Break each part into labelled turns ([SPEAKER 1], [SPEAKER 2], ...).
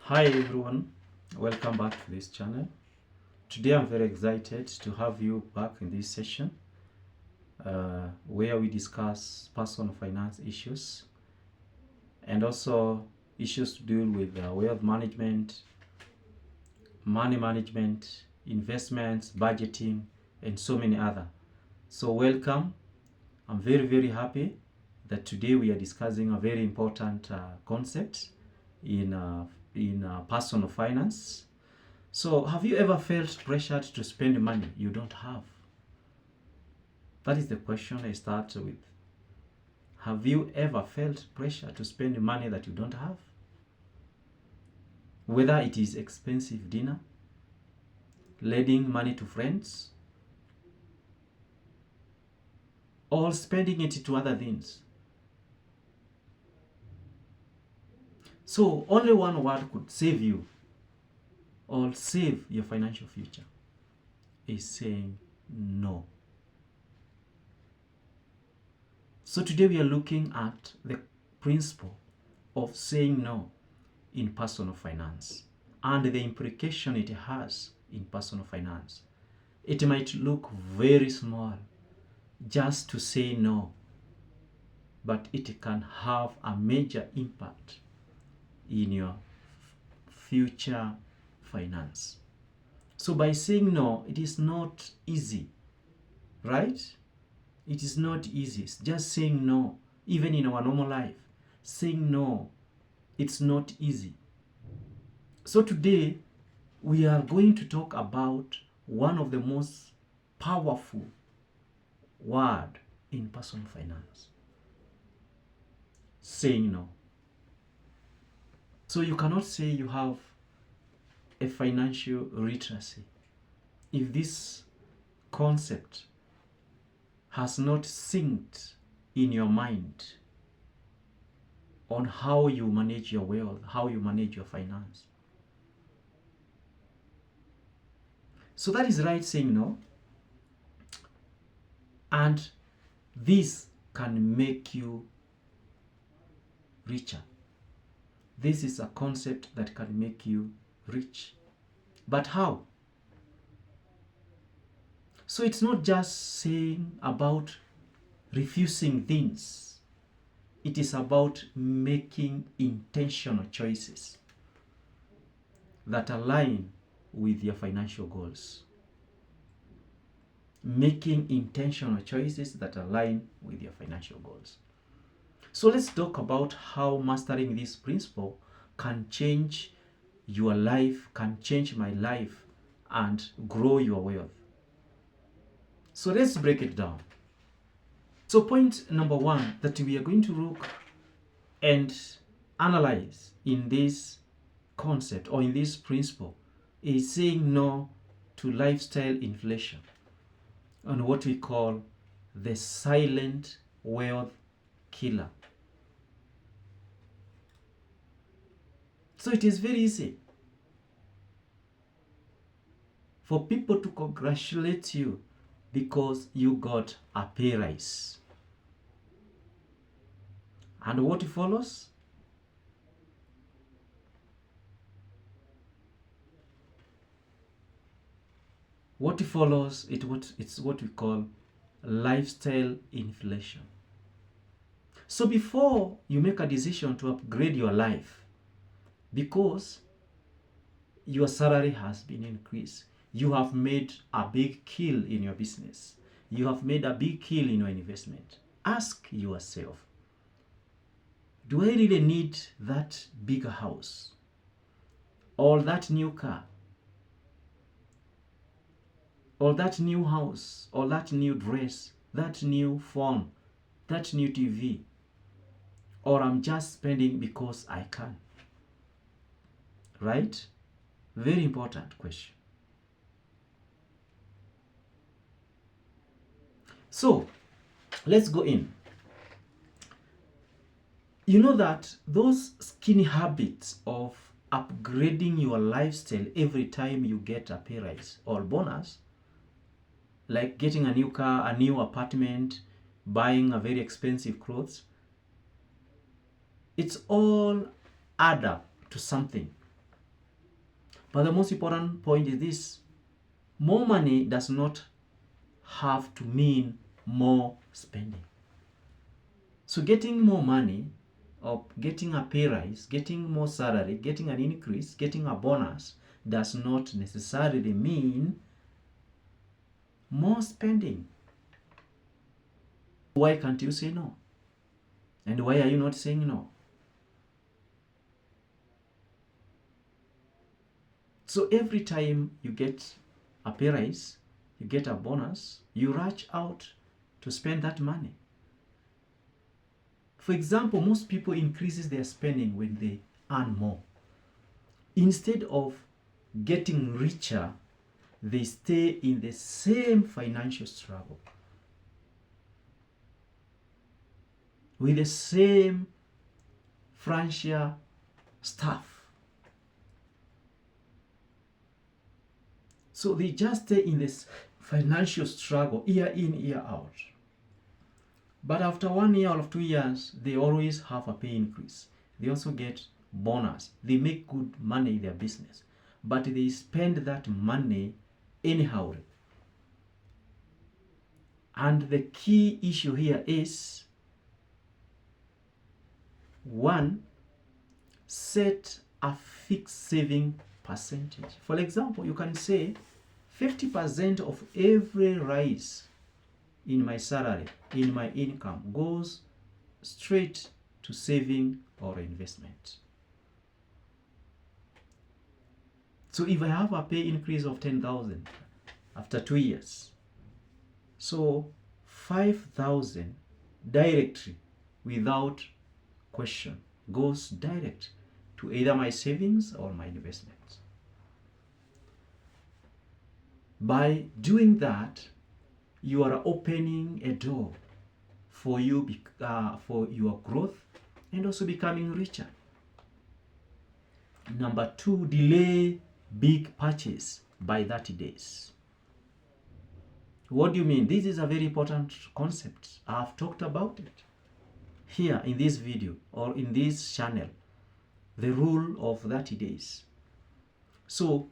[SPEAKER 1] Hi everyone, welcome back to this channel. Today I'm very excited to have you back in this session where we discuss personal finance issues and also issues to deal with wealth management, money management, investments, budgeting, and so many other. So welcome. I'm very happy that today we are discussing a very important concept in personal finance. So, have you ever felt pressured to spend money you don't have? That is the question I start with. Have you ever felt pressure to spend money that you don't have? Whether it is expensive dinner, lending money to friends, or spending it to other things. So, only one word could save you or save your financial future is saying no. So today we are looking at the principle of saying no in personal finance and the implication it has in personal finance. It might look very small just to say no, but it can have a major impact in your future finance. So by saying no, it is not easy, right? It is not easy. It's just saying no, even in our normal life. Saying no, it's not easy. So today, we are going to talk about one of the most powerful word in personal finance. Saying no. So you cannot say you have a financial literacy if this concept has not synced in your mind on how you manage your wealth, how you manage your finance. So that is right, saying no. And this can make you richer. This is a concept that can make you rich. But how? So it's not just saying about refusing things. It is about making intentional choices that align with your financial goals. Making intentional choices that align with your financial goals. So let's talk about how mastering this principle can change your life, can change my life, and grow your wealth. So let's break it down. So point number one that we are going to look and analyze in this concept or in this principle is saying no to lifestyle inflation and what we call the silent wealth killer. So it is very easy for people to congratulate you because you got a pay rise. And what follows? What follows it's what we call lifestyle inflation. So before you make a decision to upgrade your life, because your salary has been increased, you have made a big kill in your business, you have made a big kill in your investment, ask yourself, do I really need that bigger house or that new car or that new house or that new dress, that new phone, that new TV, or I'm just spending because I can? Right? Very important question. So let's go in. You know that those skinny habits of upgrading your lifestyle every time you get a pay rise or bonus, like getting a new car, a new apartment, buying a very expensive clothes, it's all add up to something. But the most important point is this: more money does not have to mean more spending. So getting more money, or getting a pay rise, getting more salary, getting an increase, getting a bonus does not necessarily mean more spending. Why can't you say no? And why are you not saying no? So every time you get a pay rise, you get a bonus, you rush out to spend that money. For example, most people increases their spending when they earn more. Instead of getting richer, they stay in the same financial struggle with the same financial stuff. So they just stay in this financial struggle year in, year out. But after 1 year or 2 years, they always have a pay increase. They also get bonus. They make good money in their business. But they spend that money anyhow. And the key issue here is, one, set a fixed saving percentage. For example, you can say 50% of every rise in my salary, in my income, goes straight to saving or investment. So if I have a pay increase of 10,000 after 2 years, so 5,000 directly, without question, goes direct to either my savings or my investments. By doing that, you are opening a door for you for your growth and also becoming richer. Number 2, delay big purchase by 30 days. What do you mean? This is a very important concept. I've talked about it here in this video or in this channel, the rule of 30 days. So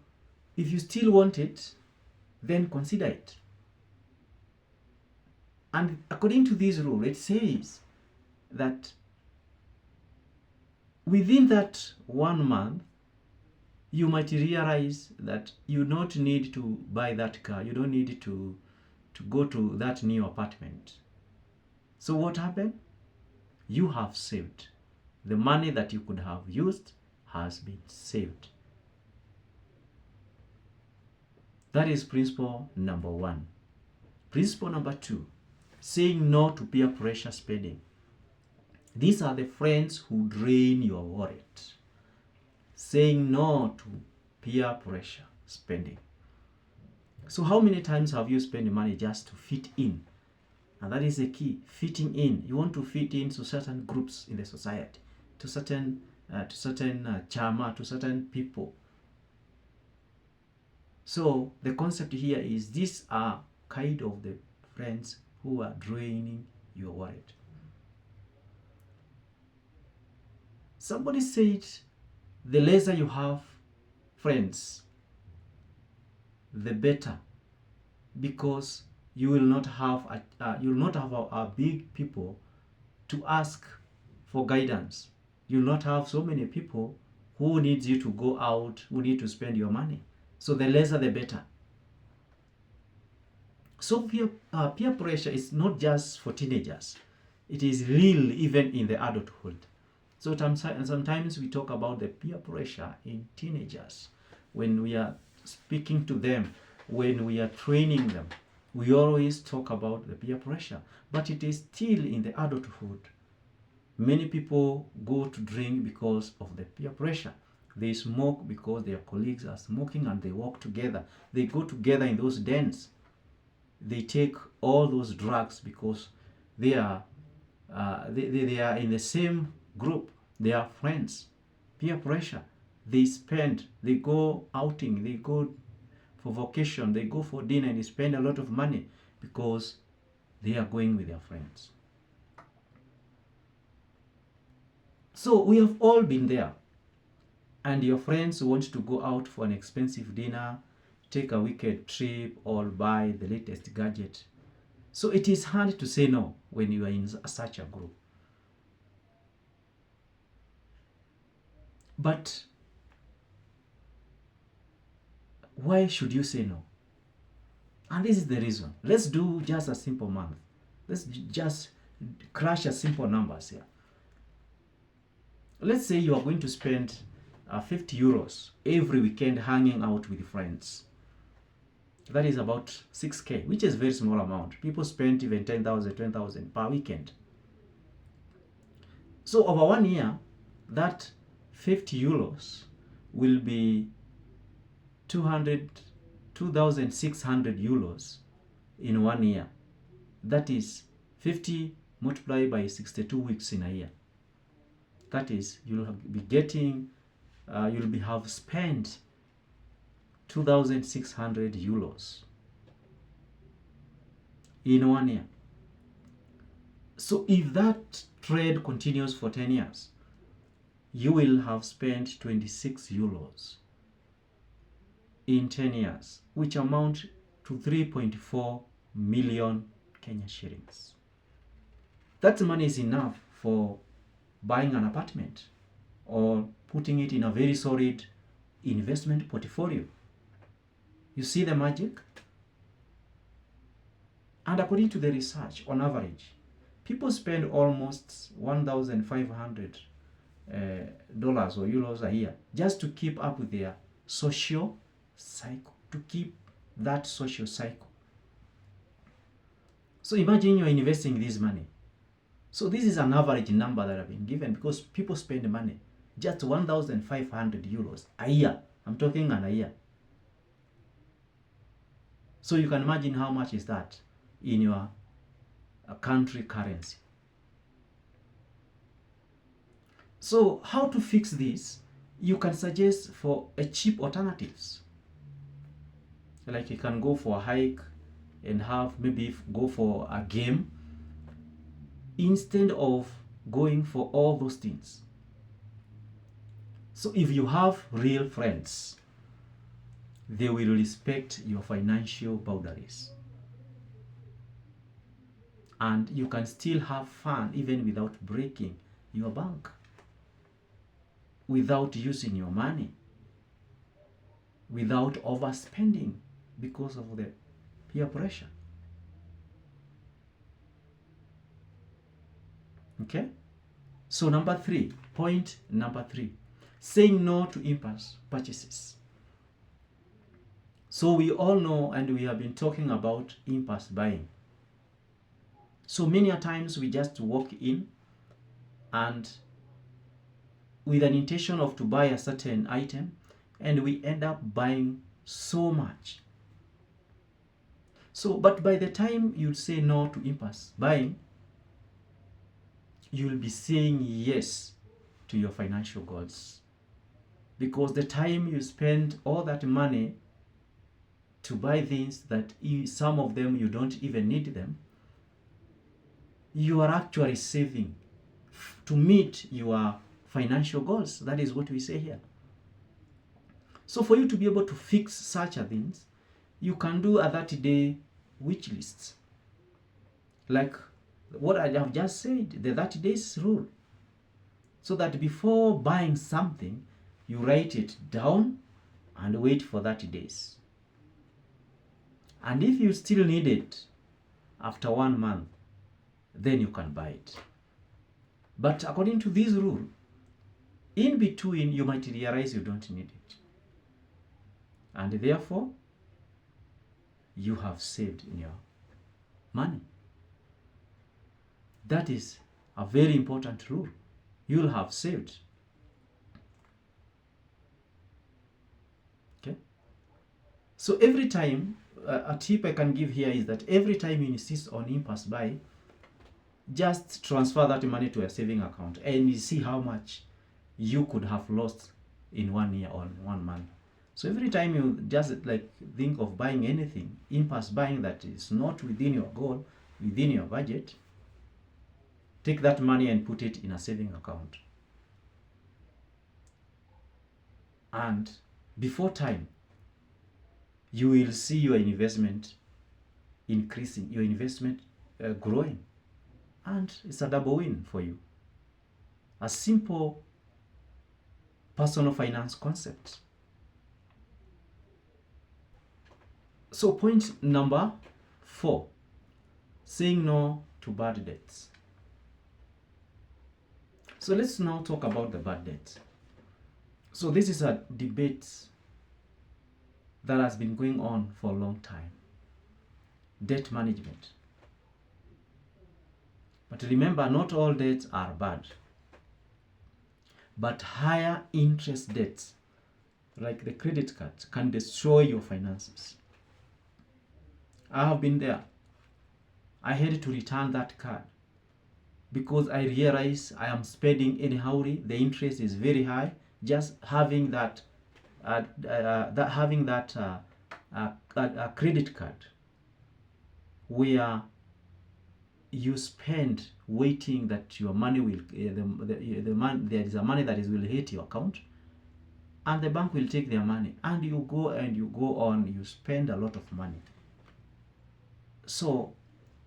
[SPEAKER 1] if you still want it, then consider it. And according to this rule, it says that within that 1 month, you might realize that you don't need to buy that car. You don't need to go to that new apartment. So what happened? You have saved. The money that you could have used has been saved. That is principle number 1. Principle number 2, saying no to peer pressure spending. These are the friends who drain your wallet. Saying no to peer pressure spending. So how many times have you spent money just to fit in? And that is the key, fitting in. You want to fit in to certain groups in the society, to certain chama, to certain people. So the concept here is, these are kind of the friends who are draining your wallet. Somebody said, the lesser you have friends, the better, because you will not have a big people to ask for guidance. You will not have so many people who needs you to go out, who need to spend your money. So the lesser the better. So peer pressure is not just for teenagers. It is real even in the adulthood. So sometimes we talk about the peer pressure in teenagers. When we are speaking to them, when we are training them, we always talk about the peer pressure. But it is still in the adulthood. Many people go to drink because of the peer pressure. They smoke because their colleagues are smoking and they walk together. They go together in those dens. They take all those drugs because they are in the same group. They are friends. Peer pressure. They spend, they go outing, they go for vacation, they go for dinner, and they spend a lot of money because they are going with their friends. So we have all been there. and your friends want to go out for an expensive dinner, take a weekend trip, or buy the latest gadget. So it is hard to say no when you are in such a group. But why should you say no? And this is the reason. Let's do just a simple month. Let's just crash a simple numbers here. Let's say you are going to spend 50 euros every weekend hanging out with friends. That is about 6K, which is a very small amount. People spend even 10,000, 20,000 per weekend. So over 1 year, that 50 euros will be 2,600 euros in 1 year. That is 50 multiplied by 62 weeks in a year. That is, you'll be getting, you'll be have spent 2,600 euros in 1 year. So if that trade continues for 10 years, you will have spent 26 euros in 10 years, which amount to 3.4 million Kenya shillings. That money is enough for buying an apartment or putting it in a very solid investment portfolio. You see the magic? And according to the research, on average, people spend almost $1,500 dollars or euros a year just to keep up with their social cycle, to keep that social cycle. So imagine you're investing this money. So this is an average number that I've been given because people spend money, just 1,500 euros a year. I'm talking on a year. So you can imagine how much is that in your country currency. So how to fix this? You can suggest for a cheap alternatives. Like you can go for a hike and have maybe go for a game instead of going for all those things. So if you have real friends, they will respect your financial boundaries. And you can still have fun even without breaking your bank, without using your money, without overspending because of the peer pressure. Okay? So point number three, saying no to impulse purchases. So we all know, and we have been talking about impulse buying. So many a times we just walk in and with an intention of to buy a certain item, and we end up buying so much. So, but by the time you say no to impulse buying, you'll be saying yes to your financial goals. Because the time you spend all that money to buy things that some of them you don't even need them, you are actually saving to meet your financial goals. That is what we say here. So for you to be able to fix such a things, you can do a 30-day wish list. Like what I have just said, the 30 days rule. So that before buying something, you write it down and wait for 30 days. And if you still need it after 1 month, then you can buy it. But according to this rule, in between you might realize you don't need it. And therefore, you have saved in your money. That is a very important rule. You'll have saved. Okay? So every time, a tip I can give here is that every time you insist on impulse buy, just transfer that money to a saving account and you see how much you could have lost in 1 year or 1 month. So every time you just like think of buying anything, impulse buying that is not within your goal, within your budget, take that money and put it in a saving account. And before time, you will see your investment increasing, your investment growing. And it's a double win for you. A simple personal finance concept. So point number 4, saying no to bad debts. So let's now talk about the bad debt. So this is a debate that has been going on for a long time. Debt management. But remember, not all debts are bad. But higher interest debts, like the credit cards, can destroy your finances. I have been there. I had to return that card because I realized I am spending anyhow. The interest is very high. Just having that, credit card where you spend waiting that your money will there is a money that will hit your account, and the bank will take their money, and you go on, you spend a lot of money. So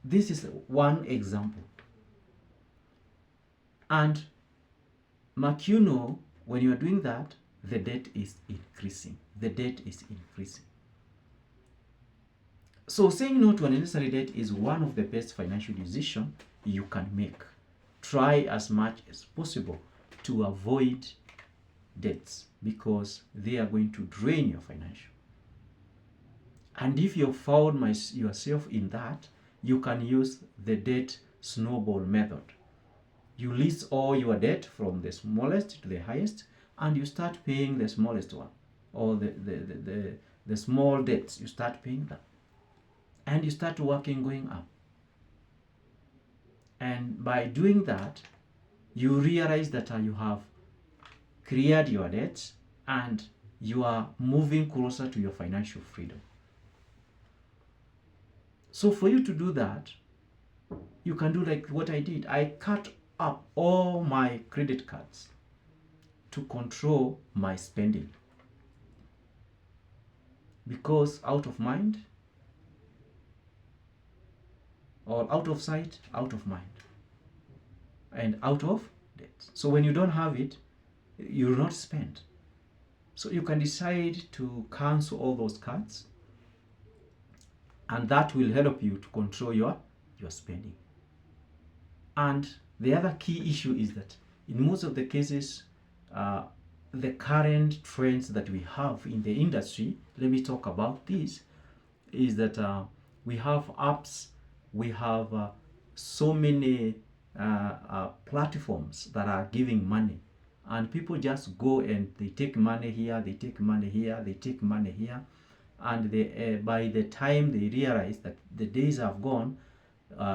[SPEAKER 1] this is one example. And when you are doing that, the debt is increasing. So saying no to unnecessary debt is one of the best financial decisions you can make. Try as much as possible to avoid debts because they are going to drain your financial. And if you found yourself in that, you can use the debt snowball method. You list all your debt from the smallest to the highest, and you start paying the smallest one, or the small debts. You start paying them, and you start working going up. And by doing that, you realize that you have cleared your debts and you are moving closer to your financial freedom. So for you to do that, you can do like what I did. I cut up all my credit cards to control my spending, because out of mind, or out of sight, out of mind, and out of debt. So when you don't have it, you will not spend. So you can decide to cancel all those cards, and that will help you to control your spending. And the other key issue is that in most of the cases, the current trends that we have in the industry, let me talk about this, is that we have apps, we have so many platforms that are giving money, and people just go and they take money here, they take money here, they take money here, and they, by the time they realize that the days have gone,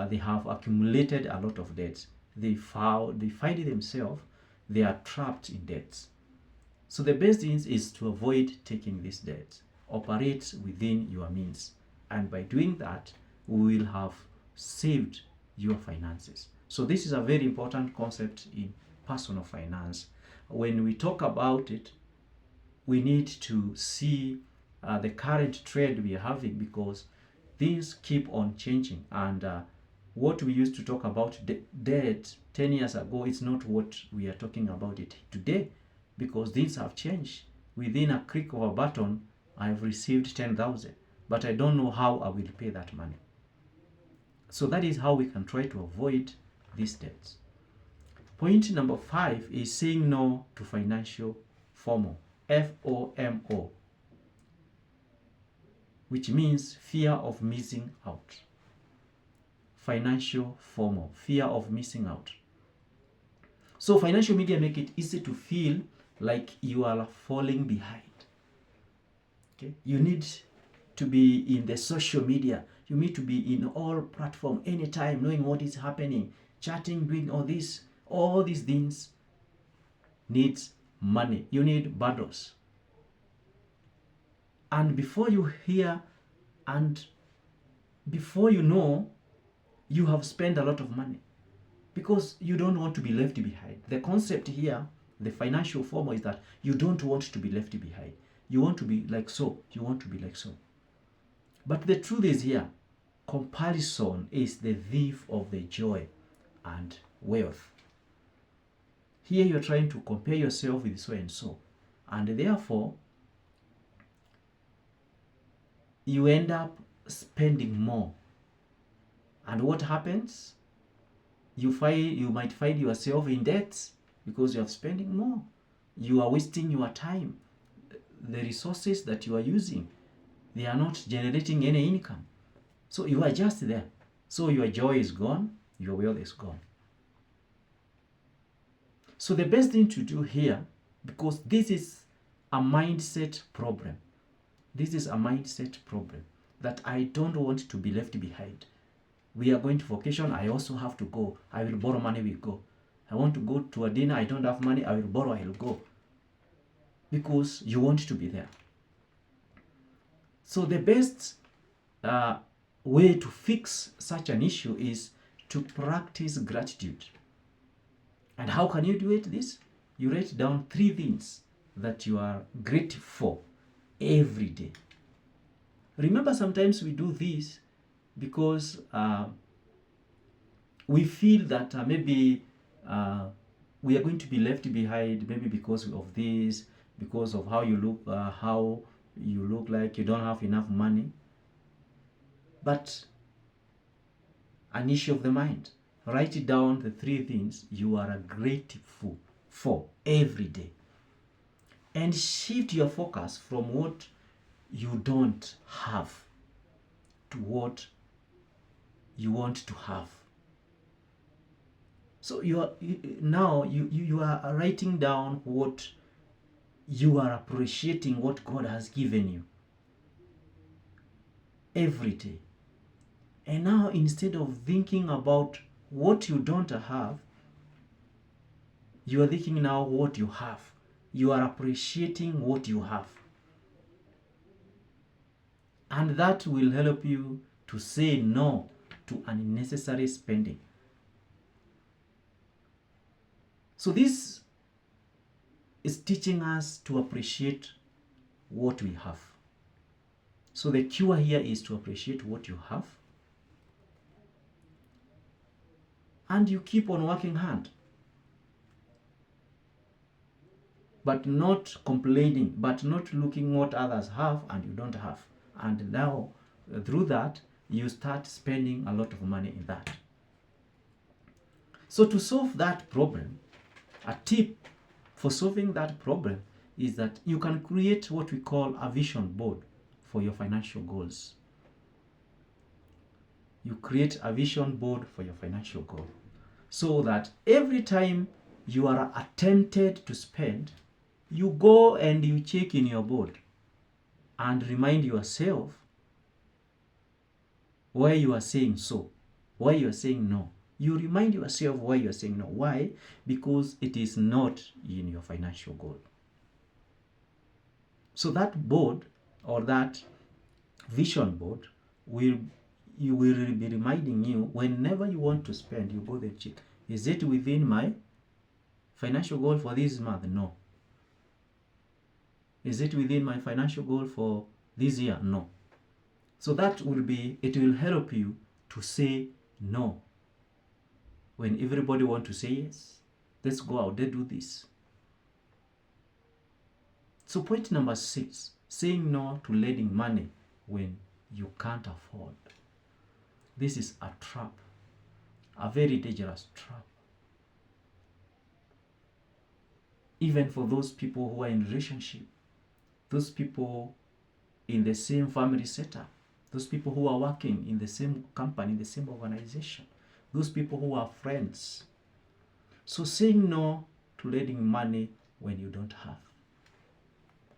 [SPEAKER 1] they have accumulated a lot of debts. They find themselves, they are trapped in debts. So the best thing is to avoid taking these debts. Operate within your means, and by doing that, we will have saved your finances. So this is a very important concept in personal finance. When we talk about it, we need to see the current trend we are having, because things keep on changing, and what we used to talk about debt 10 years ago, it's not what we are talking about it today, because things have changed. Within a click of a button, I've received 10,000, but I don't know how I will pay that money. So that is how we can try to avoid these debts. Point number 5 is saying no to financial FOMO, FOMO, which means fear of missing out. Financial FOMO, fear of missing out. So financial media make it easy to feel like you are falling behind. Okay? You need to be in the social media. You need to be in all platforms anytime, knowing what is happening, chatting, doing all these things needs money. You need bundles. And before you hear, and before you know, you have spent a lot of money, because you don't want to be left behind. The concept here, The financial FOMO is that you don't want to be left behind. You want to be like so. You want to be like so. But the truth is here, comparison is the thief of the joy and wealth. Here you're trying to compare yourself with so and so. And therefore, you end up spending more. And what happens? You might find yourself in debt because you are spending more. You are wasting your time. The resources that you are using, they are not generating any income. So you are just there. So your joy is gone, your wealth is gone. So the best thing to do here, because this is a mindset problem. This is a mindset problem that I don't want to be left behind. We are going to vacation, I also have to go. I will borrow money, we go. I want to go to a dinner, I don't have money, I will borrow, I will go. Because you want to be there. So the best way to fix such an issue is to practice gratitude. And how can you do it? This? You write down 3 things that you are grateful for every day. Remember, sometimes we do this because we feel that maybe we are going to be left behind, maybe because of this, because of how you look like you don't have enough money. But an issue of the mind. Write down the 3 things you are grateful for every day. And shift your focus from what you don't have to what you want to have. So you are writing down what you are appreciating, what God has given you every day. And now, instead of thinking about what you don't have, you are thinking now what you have. You are appreciating what you have. And that will help you to say no to unnecessary spending. So this is teaching us to appreciate what we have. So the cure here is to appreciate what you have. And you keep on working hard. But not complaining, but not looking what others have and you don't have. And now, through that, you start spending a lot of money in that. So to solve that problem, a tip for solving that problem is that you can create what we call a vision board for your financial goals. You create a vision board for your financial goal so that every time you are tempted to spend, you go and you check in your board and remind yourself why you are saying so, why you are saying no. You remind yourself why you are saying no. Why? Because it is not in your financial goal. So that board or that vision board will be reminding you whenever you want to spend, you go there check. Is it within my financial goal for this month? No. Is it within my financial goal for this year? No. So it will help you to say no. When everybody wants to say yes, let's go out there, do this. So point number 6, saying no to lending money when you can't afford. This is a trap, a very dangerous trap. Even for those people who are in relationship, those people in the same family setup, those people who are working in the same company, the same organization, those people who are friends. So saying no to lending money when you don't have.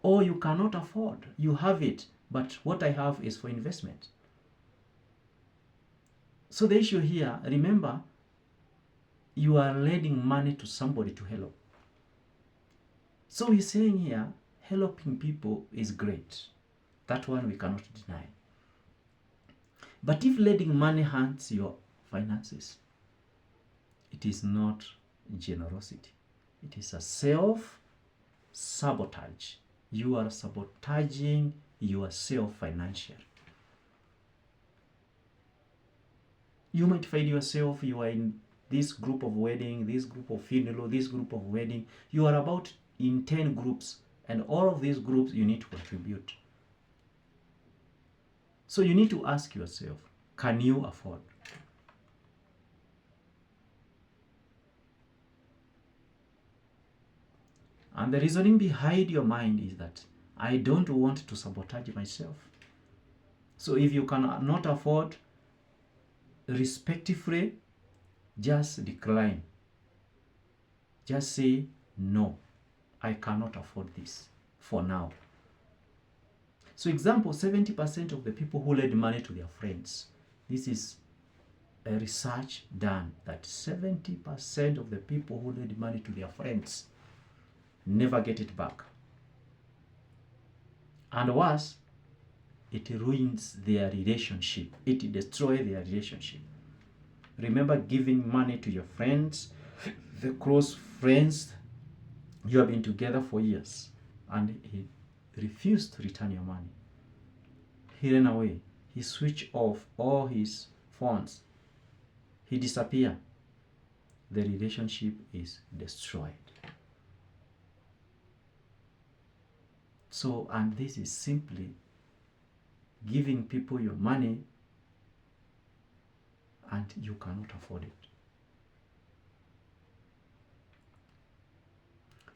[SPEAKER 1] Or you cannot afford. You have it, but what I have is for investment. So the issue here, remember, you are lending money to somebody to help. So he's saying here, helping people is great. That one we cannot deny. But if lending money hurts your finances, it is not generosity. It is a self-sabotage. You are sabotaging yourself financially. You might find yourself, you are in this group of wedding, this group of funeral, this group of wedding. You are about in 10 groups, and all of these groups you need to contribute. So you need to ask yourself, can you afford? And the reasoning behind your mind is that I don't want to sabotage myself. So if you cannot afford, respectfully, just decline. Just say, no, I cannot afford this for now. So example, 70% of the people who lend money to their friends, this is a research done that 70% of the people who lend money to their friends never get it back. And worse, it ruins their relationship. It destroys their relationship. Remember giving money to your friends, the close friends you have been together for years, and he refused to return your money. He ran away. He switched off all his phones. He disappeared. The relationship is destroyed. So, and this is simply giving people your money and you cannot afford it.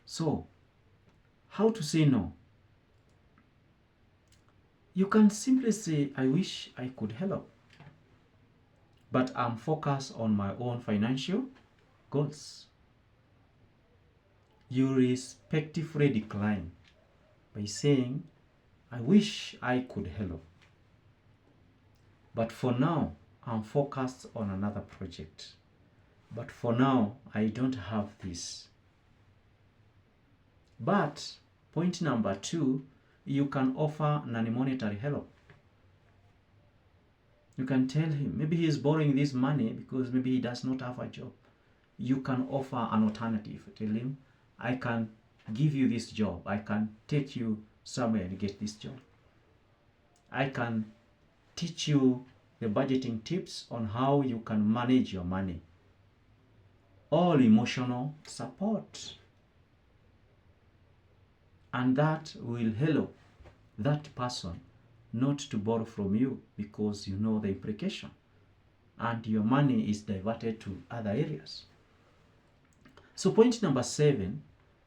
[SPEAKER 1] So, how to say no? You can simply say, I wish I could help, but I'm focused on my own financial goals. You respectfully decline by saying, I wish I could help, but for now, I'm focused on another project. But for now, I don't have this. But point number 2, you can offer non-monetary help. You can tell him, maybe he is borrowing this money because maybe he does not have a job. You can offer an alternative. Tell him, I can give you this job. I can take you somewhere and get this job. I can teach you the budgeting tips on how you can manage your money. All emotional support. And that will help that person not to borrow from you because you know the implication and your money is diverted to other areas. So point number 7,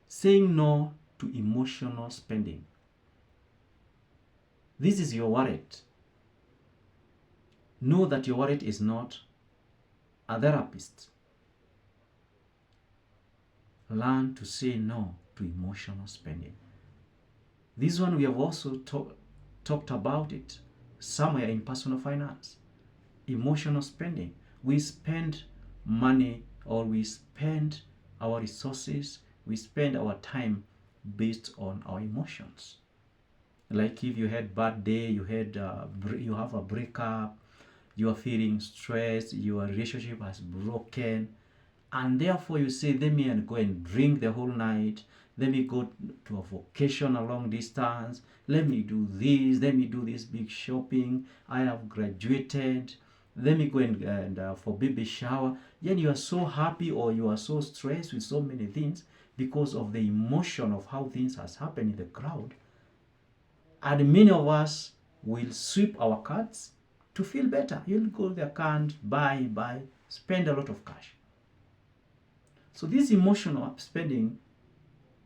[SPEAKER 1] saying no to emotional spending. This is your wallet. Know that your wallet is not a therapist. Learn to say no to emotional spending. This one we have also talked about it somewhere in personal finance. Emotional spending. We spend money or we spend our resources, we spend our time based on our emotions. Like if you had bad day, you have a breakup, you are feeling stressed, your relationship has broken, and therefore you say, let me go and drink the whole night, let me go to a vacation a long distance, let me do this big shopping, I have graduated, let me go and for baby shower. Then you are so happy or you are so stressed with so many things because of the emotion of how things has happened in the crowd. And many of us will sweep our cards to feel better. You'll go to the account, buy, spend a lot of cash. So this emotional spending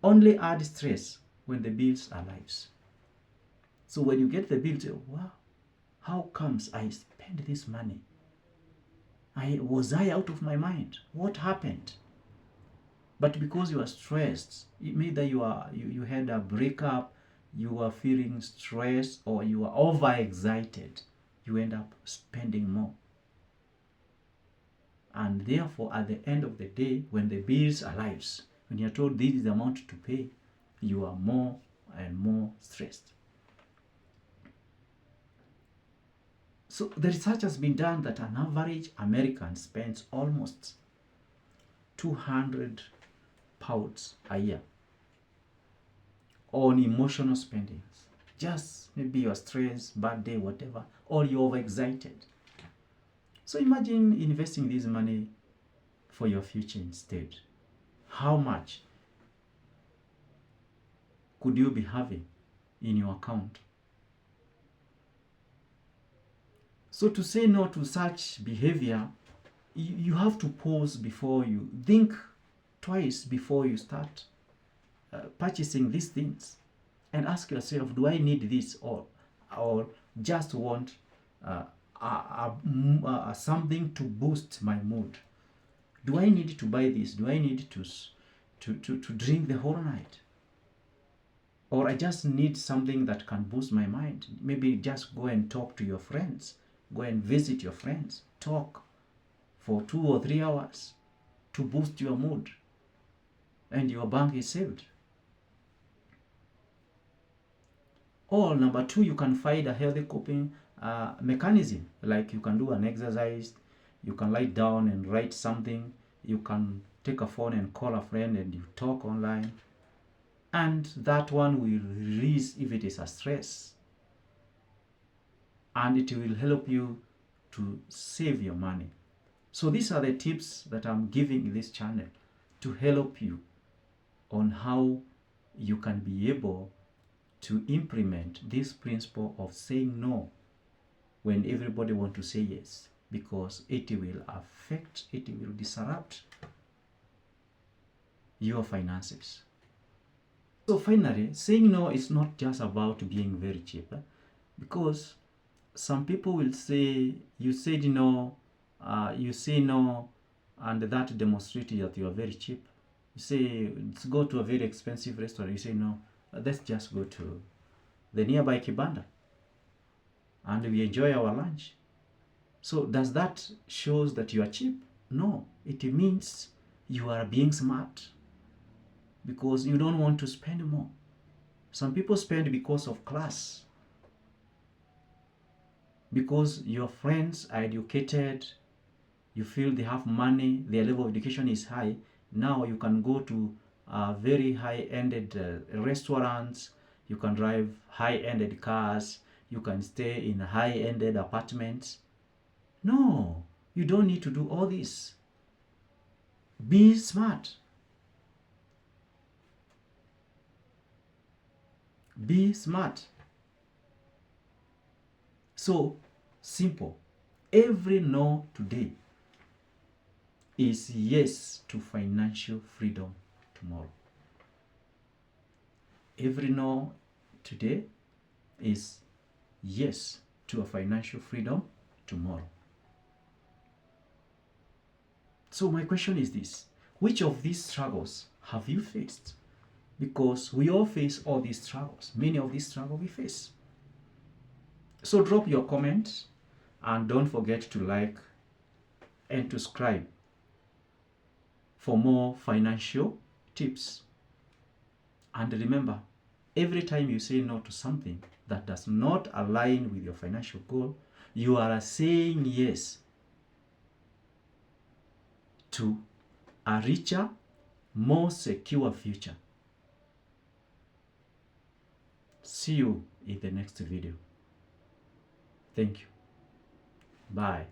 [SPEAKER 1] only adds stress when the bills arrives. So when you get the bill, you say, wow, how comes I spend this money? Was I out of my mind? What happened? But because you are stressed, either you had a breakup, you are feeling stressed, or you are overexcited, you end up spending more. And therefore, at the end of the day, when the bills arrives, when you're told this is the amount to pay, you are more and more stressed. So the research has been done that an average American spends almost $200 pounds a year on emotional spendings. Just maybe you're stressed, bad day, whatever, or you're overexcited. So imagine investing this money for your future instead. How much could you be having in your account? So to say no to such behavior, you have to pause before you think twice before you start purchasing these things, and ask yourself, do I need this, or just want something to boost my mood? Do I need to buy this? Do I need to drink the whole night? Or I just need something that can boost my mind. Maybe just go and talk to your friends. Go and visit your friends. Talk for 2 or 3 hours to boost your mood, and your bank is saved. Or number 2, you can find a healthy coping mechanism. Like you can do an exercise, you can lie down and write something, you can take a phone and call a friend and you talk online, and that one will release if it is a stress, and it will help you to save your money. So these are the tips that I'm giving in this channel to help you on how you can be able to implement this principle of saying no when everybody wants to say yes, because it will disrupt your finances. So finally, saying no is not just about being very cheap, because some people will say you said no, you say no, and that demonstrates that you are very cheap. You say, let's go to a very expensive restaurant. You say no, let's just go to the nearby kibanda and we enjoy our lunch. So does that shows that you are cheap? No, it means you are being smart because you don't want to spend more. Some people spend because of class, because your friends are educated, you feel they have money, their level of education is high. Now you can go to very high-ended restaurants, you can drive high-ended cars, you can stay in high-ended apartments. No, you don't need to do all this. Be smart. Be smart. So simple. Every no today is yes to financial freedom tomorrow. Every no today is yes to a financial freedom tomorrow. So my question is this: which of these struggles have you faced? Because we all face all these struggles. Many of these struggles we face. So drop your comments and don't forget to like and to subscribe for more financial tips. And remember, every time you say no to something that does not align with your financial goal, you are saying yes to a richer, more secure future. See you in the next video. Thank you. Bye.